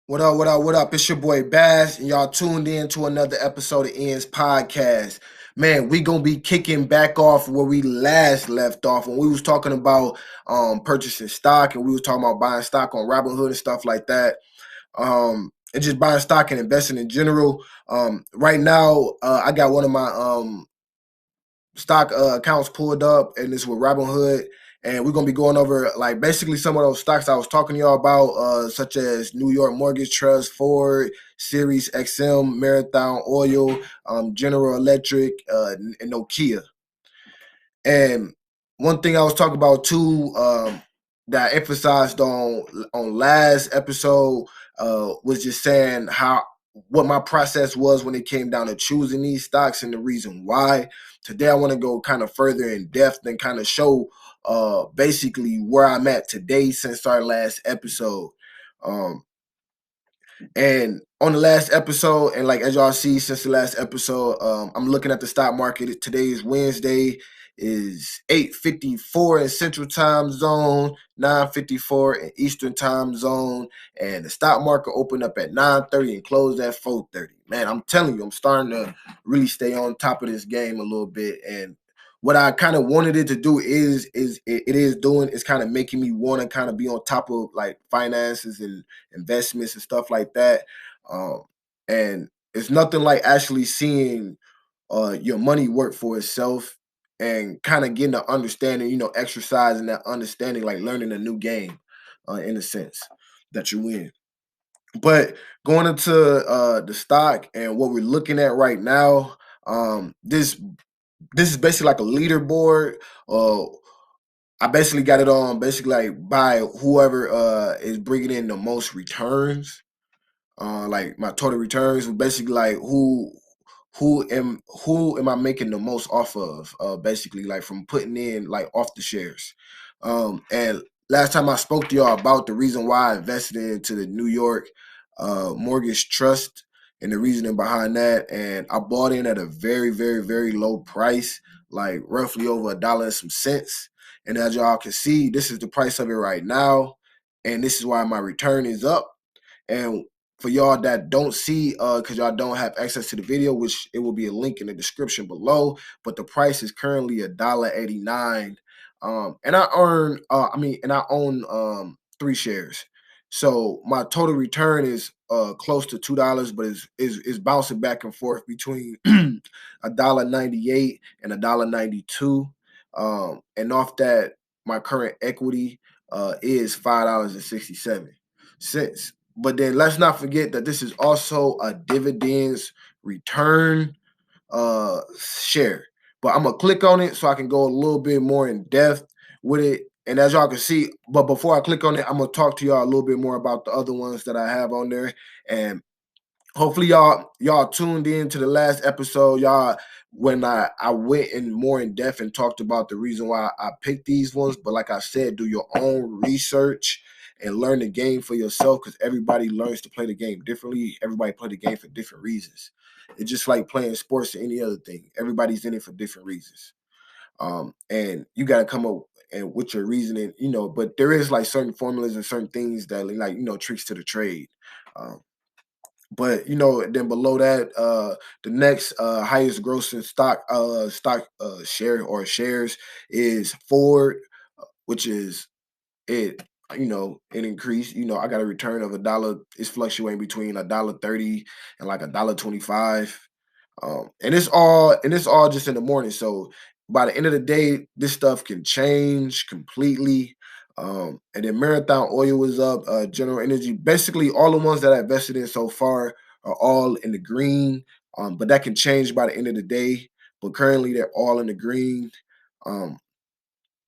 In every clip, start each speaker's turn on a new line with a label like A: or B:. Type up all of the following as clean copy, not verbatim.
A: What up, what up, what up? It's your boy Bass, and y'all tuned in to another episode of Ian's podcast. Man, we gonna be kicking back off where we last left off when we was talking about purchasing stock, and we was talking about buying stock on Robinhood and stuff like that. And just buying stock and investing in general. Right now, I got one of my stock accounts pulled up, and it's with Robinhood. And we're gonna be going over like basically some of those stocks I was talking to y'all about, such as New York Mortgage Trust, Ford, SiriusXM, Marathon Oil, General Electric, and Nokia. And one thing I was talking about too, that I emphasized on last episode, was just saying how what my process was when it came down to choosing these stocks and the reason why. Today I want to go kind of further in depth and kind of show basically where I'm at today since our last episode. Um, and on the last episode, and like as y'all see since the last episode, I'm looking at the stock market. Today is Wednesday, is 8:54 in Central Time Zone, 9:54 in Eastern Time Zone, and the stock market opened up at 9:30 and closed at 4:30. Man, I'm telling you, I'm starting to really stay on top of this game a little bit. And what I kind of wanted it to do is doing is kind of making me want to kind of be on top of like finances and investments and stuff like that. Um, and it's nothing like actually seeing your money work for itself and kind of getting an understanding, exercising that understanding, like learning a new game, in a sense that you win. But going into the stock and what we're looking at right now, this is basically like a leaderboard. Uh, I basically got it on basically like by whoever is bringing in the most returns, like my total returns, basically like who am I making the most off of, basically like from putting in like off the shares. And last time I spoke to y'all about the reason why I invested into the New York Mortgage Trust and the reasoning behind that, and I bought in at a very very very low price, like roughly over $1 and some cents. And as y'all can see, this is the price of it right now, and this is why my return is up. And for y'all that don't see, because y'all don't have access to the video, which it will be a link in the description below, but the price is currently $1.89. And I earn, and I own 3 shares. So my total return is close to $2, but is bouncing back and forth between $1.98 and $1.92. And off that, my current equity is $5.67. But then let's not forget that this is also a dividends return share. But I'm gonna click on it so I can go a little bit more in depth with it. And as y'all can see, but before I click on it, I'm gonna talk to y'all a little bit more about the other ones that I have on there. And hopefully y'all tuned in to the last episode. Y'all, when I went in more in depth and talked about the reason why I picked these ones. But like I said, do your own research and learn the game for yourself, because everybody learns to play the game differently. Everybody play the game for different reasons. It's just like playing sports or any other thing. Everybody's in it for different reasons. And you got to come up and with your reasoning, but there is like certain formulas and certain things that like, tricks to the trade. Um, but then below that, the next highest grossing stock share or shares is Ford, which is it. It increased. I got a return of $1. It's fluctuating between $1.30 and like $1.25. And it's all just in the morning. So by the end of the day, this stuff can change completely. And then Marathon Oil is up, General Energy. Basically, all the ones that I invested in so far are all in the green. But that can change by the end of the day. But currently, they're all in the green. Um,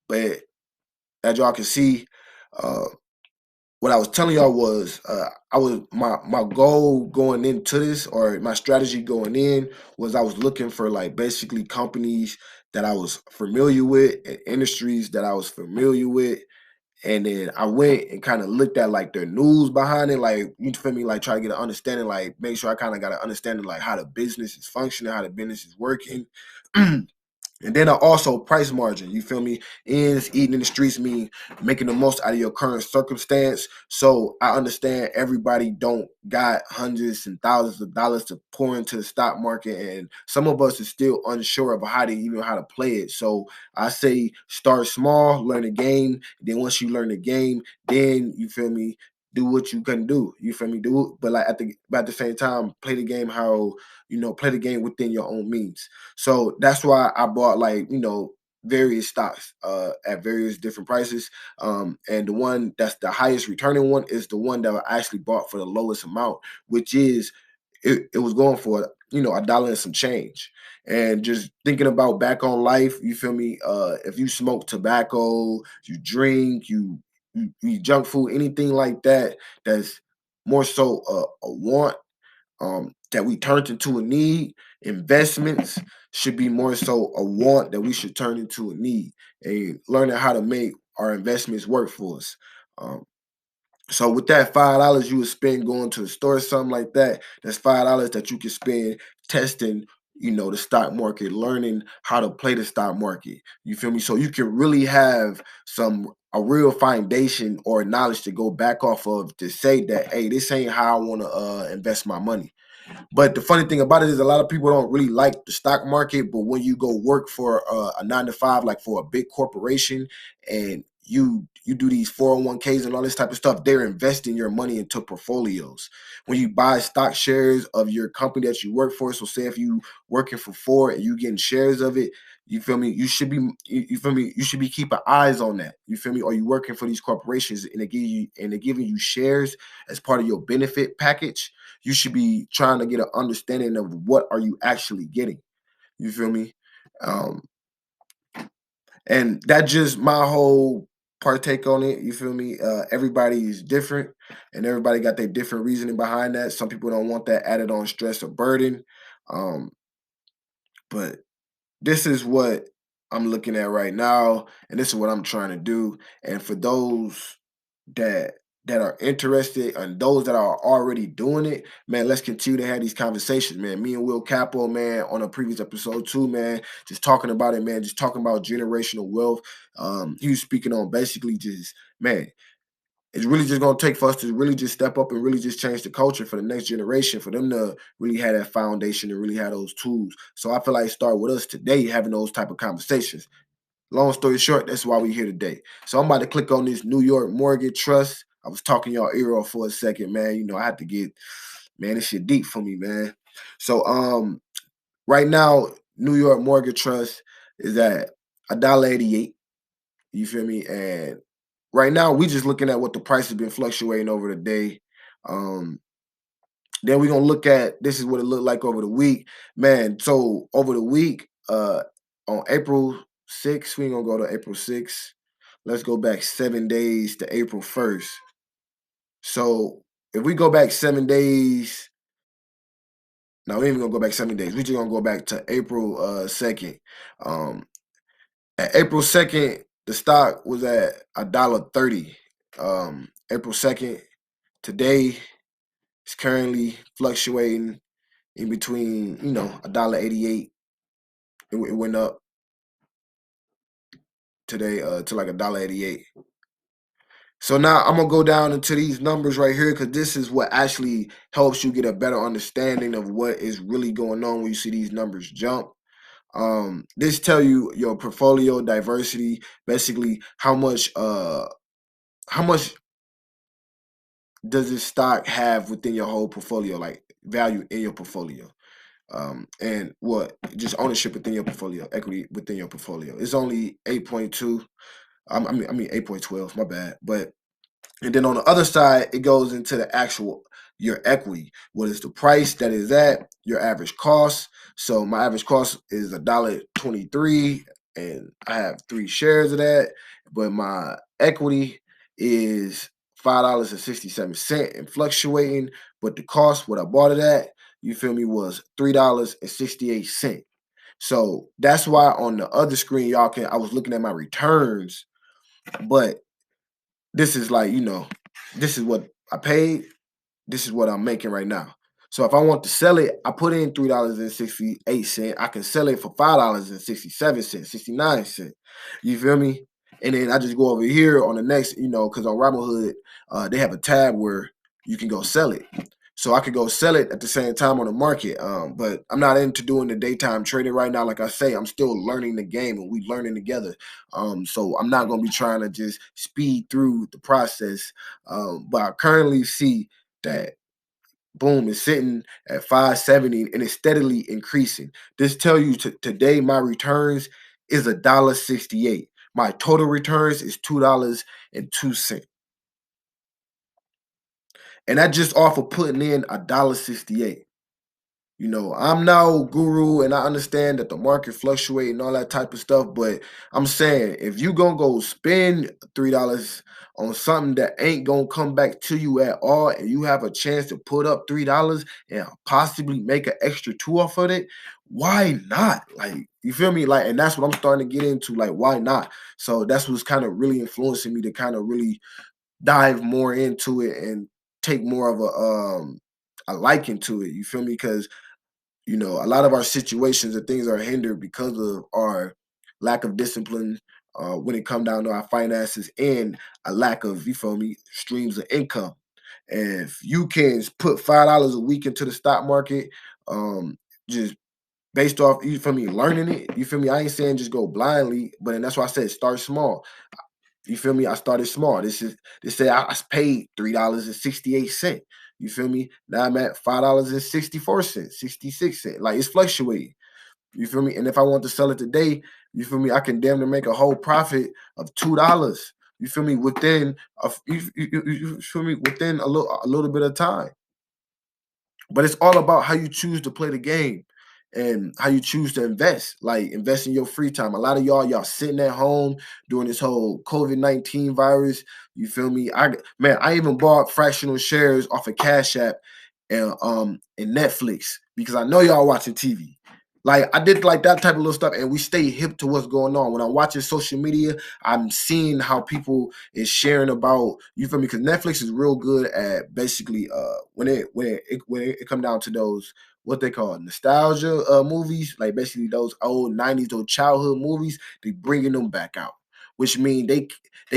A: but as y'all can see, uh, what I was telling y'all was, I was my goal going into this, or my strategy going in, was I was looking for like basically companies that I was familiar with and industries that I was familiar with. And then I went and kind of looked at like their news behind it, like, you feel me, like try to get an understanding, like make sure I kind of got an understanding like how the business is functioning, how the business is working. And then also price margin, you feel me? Ends eating in the streets mean making the most out of your current circumstance. So I understand everybody don't got hundreds and thousands of dollars to pour into the stock market, and some of us is still unsure of how to even how to play it. So I say start small, learn the game. Then once you learn the game, then you feel me, do what you can do. You feel me? Do it, but like at the same time, play the game how play the game within your own means. So that's why I bought like, various stocks at various different prices. And the one that's the highest returning one is the one that I actually bought for the lowest amount, which is it was going for a dollar and some change. And just thinking about back on life, you feel me? If you smoke tobacco, you drink, you eat junk food, anything like that, that's more so a want that we turned into a need. Investments should be more so a want that we should turn into a need, and learning how to make our investments work for us. Um, so with that $5 you would spend going to the store or something like that, that's $5 that you can spend testing, the stock market, learning how to play the stock market. You feel me? So you can really have a real foundation or knowledge to go back off of to say that, hey, this ain't how I want to invest my money. But the funny thing about it is a lot of people don't really like the stock market. But when you go work for a 9 to 5, like for a big corporation, and you do these 401ks and all this type of stuff, they're investing your money into portfolios. When you buy stock shares of your company that you work for, so say if you working for Ford and you getting shares of it, you feel me? You feel me? You should be keeping eyes on that. You feel me? Are you working for these corporations and they're giving you shares as part of your benefit package? You should be trying to get an understanding of what are you actually getting. You feel me? Um, and that just my whole partake on it. You feel me? Everybody is different, and everybody got their different reasoning behind that. Some people don't want that added on stress or burden, um, but this is what I'm looking at right now, and this is what I'm trying to do. And for those that that are interested and those that are already doing it, man, let's continue to have these conversations, man. Me and Will Capo, man, on a previous episode too, man, just talking about it, man, just talking about generational wealth. He was speaking on basically just, man, it's really just gonna take for us to really just step up and really just change the culture for the next generation, for them to really have that foundation and really have those tools. So I feel like start with us today having those type of conversations. Long story short, that's why we're here today. So I'm about to click on this New York Mortgage Trust. I was talking y'all ear off for a second, man. I had to get, man, this shit deep for me, man. So right now, New York Mortgage Trust is at $1.88. You feel me? And right now, we just looking at what the price has been fluctuating over the day. Um, then we're gonna look at this is what it looked like over the week. Man, so over the week, on April 6th, we ain't gonna go to April 6th. Let's go back 7 days to April 1st. So if we go back 7 days, no, we ain't even gonna go back 7 days. We just gonna go back to April 2nd. Um at April 2nd, the stock was at $1.30. April 2nd, today it's currently fluctuating in between, $1.88. It went up today to like $1.88. So now I'm gonna go down into these numbers right here because this is what actually helps you get a better understanding of what is really going on when you see these numbers jump. This tell you your portfolio diversity, basically how much does this stock have within your whole portfolio, like value in your portfolio. And what just ownership within your portfolio, equity within your portfolio. It's only 8.2. I mean 8.12, my bad. But and then on the other side, it goes into the actual your equity. What is the price that is at your average cost? So my average cost is $1.23, and I have 3 shares of that. But my equity is $5.67 and fluctuating. But the cost, what I bought it at, you feel me, was $3.68. So that's why on the other screen, I was looking at my returns, but this is like, this is what I paid. This is what I'm making right now. So if I want to sell it, I put in $3.68. I can sell it for $5.67, 69 cents. You feel me? And then I just go over here on the next, because on Robinhood, they have a tab where you can go sell it. So I could go sell it at the same time on the market. But I'm not into doing the daytime trading right now. Like I say, I'm still learning the game and we learning together. So I'm not gonna be trying to just speed through the process. But I currently see that boom is sitting at 570 and it's steadily increasing. This tell you today my returns is $1.68. My total returns is $2.02. And that just off of putting in $1.68. I'm no guru and I understand that the market fluctuate and all that type of stuff, but I'm saying if you gonna go spend $3 on something that ain't gonna come back to you at all, and you have a chance to put up $3 and possibly make an extra two off of it, why not? Like, you feel me? Like, and that's what I'm starting to get into. Like, why not? So that's what's kind of really influencing me to kind of really dive more into it and take more of a liking to it. You feel me? Because a lot of our situations and things are hindered because of our lack of discipline when it come down to our finances and a lack of, you feel me, streams of income. And if you can put $5 a week into the stock market, just based off, you feel me, learning it, you feel me. I ain't saying just go blindly, but and that's why I said start small. You feel me? I started small. They say I paid $3.68. You feel me? Now I'm at $5.64, 66 cents. Like, it's fluctuating. You feel me? And if I want to sell it today, you feel me? I can damn near make a whole profit of $2. You feel me? Within you feel me? Within a little bit of time. But it's all about how you choose to play the game and how you choose to invest. Like, invest in your free time. A lot of y'all sitting at home during this whole COVID-19 virus. You feel me? I even bought fractional shares off of Cash App and Netflix because I know y'all watching TV. Like, I did like that type of little stuff, and we stay hip to what's going on. When I'm watching social media, I'm seeing how people is sharing about, you feel me, because Netflix is real good at basically when it come down to those what they call nostalgia movies, like basically those old '90s, those childhood movies, they bringing them back out, which mean they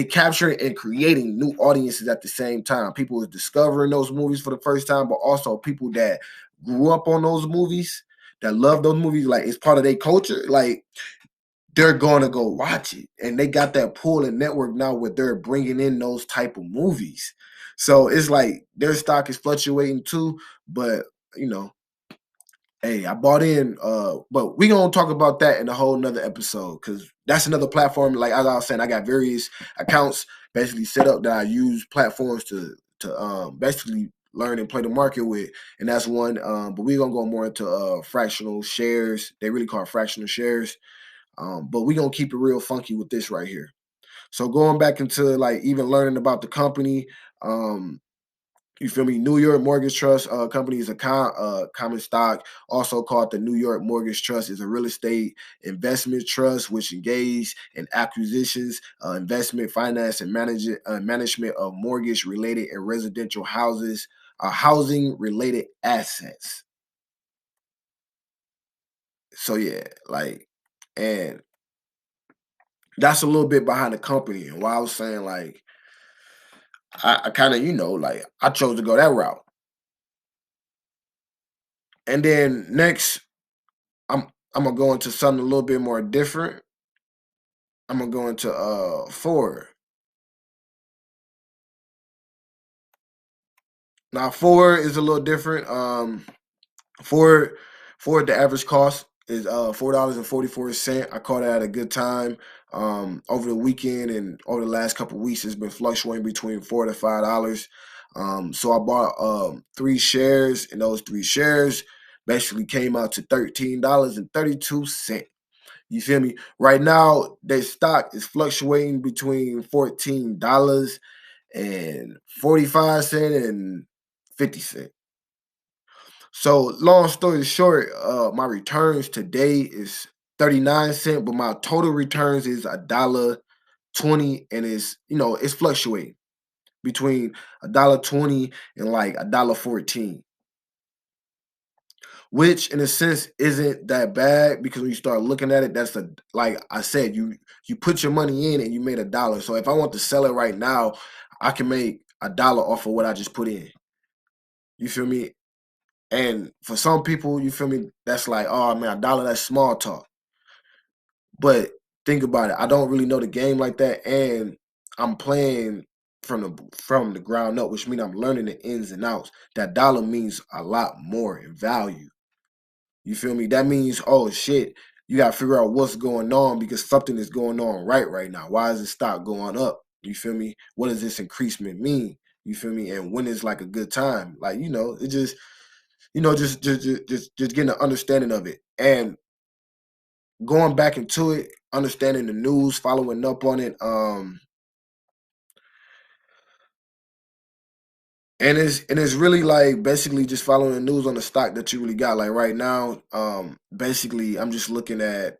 A: capturing and creating new audiences at the same time. People is discovering those movies for the first time, but also people that grew up on those movies, that love those movies, like it's part of their culture. Like, they're gonna go watch it, and they got that pull and network now where they're bringing in those type of movies. So it's like their stock is fluctuating too, but you know, hey, I bought in, but we gonna talk about that in a whole nother episode because that's another platform. Like, as I was saying, I got various accounts basically set up that I use platforms to basically learn and play the market with, and that's one. But we're gonna go more into fractional shares. They really call it fractional shares. But we're gonna keep it real funky with this right here. So going back into like even learning about the company, um, you feel me? New York Mortgage Trust Company is a common stock, also called the New York Mortgage Trust, is a real estate investment trust which engage in acquisitions, investment, finance, and management of mortgage-related and residential housing-related assets. So yeah, like, and that's a little bit behind the company and why I was saying like I kind of like I chose to go that route. And then next I'm I'm gonna go into something a little bit more different. I'm gonna go into Ford. Now Ford is a little different. Ford Ford the average cost is $4.44. I caught it at a good time. Over the weekend and over the last couple of weeks, it's been fluctuating between $4 to $5. So I bought three shares, and those three shares basically came out to $13.32. You feel me? Right now, their stock is fluctuating between $14.45 and 50 cents. So long story short, my returns today is 39 cents, but my total returns is $1.20, and it's fluctuating between $1.20 and like $1.14. which in a sense isn't that bad because when you start looking at it, that's the like I said, you put your money in and you made $1. So if I want to sell it right now, I can make $1 off of what I just put in. You feel me? And for some people, you feel me, that's like, oh man, $1, that's small talk. But think about it. I don't really know the game like that, and I'm playing from the ground up, which means I'm learning the ins and outs. That dollar means a lot more in value. You feel me? That means, oh shit, you gotta figure out what's going on because something is going on right now. Why is the stock going up? You feel me? What does this increasement mean? You feel me? And when is like a good time? Like, it just, just getting an understanding of it. And going back into it, understanding the news, following up on it, and it's really like basically just following the news on the stock that you really got. Like right now, basically I'm just looking at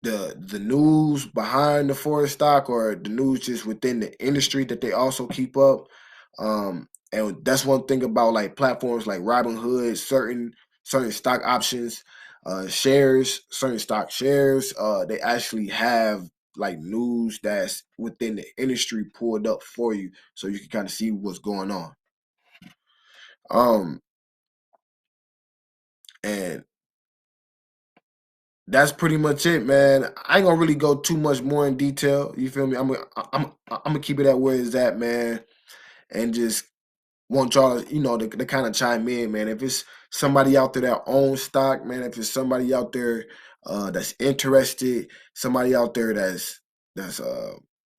A: the news behind the forest stock or the news just within the industry that they also keep up. And that's one thing about like platforms like Robinhood, certain stock options, shares, certain stock shares, they actually have like news that's within the industry pulled up for you so you can kind of see what's going on. Um and that's pretty much it, man. I ain't gonna really go too much more in detail. You feel me? I'm gonna keep it at where it's at, man, and just want y'all to, to kind of chime in, man. If it's somebody out there that owns stock, man, if it's somebody out there that's interested, somebody out there that's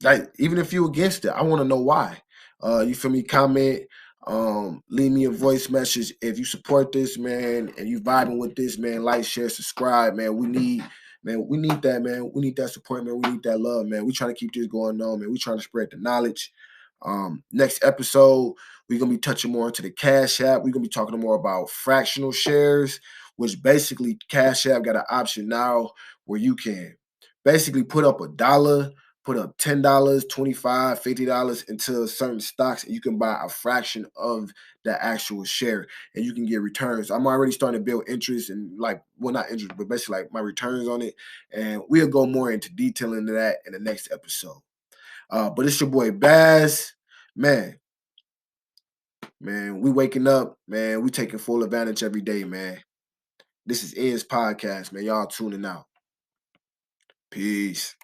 A: like even if you against it, I want to know why. You feel me? Comment, leave me a voice message if you support this, man, and you vibing with this, man. Like, share, subscribe, man. We need that, man. We need that support, man. We need that love, man. We trying to keep this going on, man. We trying to spread the knowledge. Next episode, we're gonna be touching more into the Cash App. We're gonna be talking more about fractional shares, which basically Cash App got an option now where you can basically put up $1, put up $10, 25, $50 into certain stocks, and you can buy a fraction of the actual share and you can get returns. I'm already starting to build interest and like, well, not interest, but basically like my returns on it. And we'll go more into detail into that in the next episode. But it's your boy Baz. Man, we waking up, man. We taking full advantage every day, man. This is Ian's podcast, man. Y'all tuning out. Peace.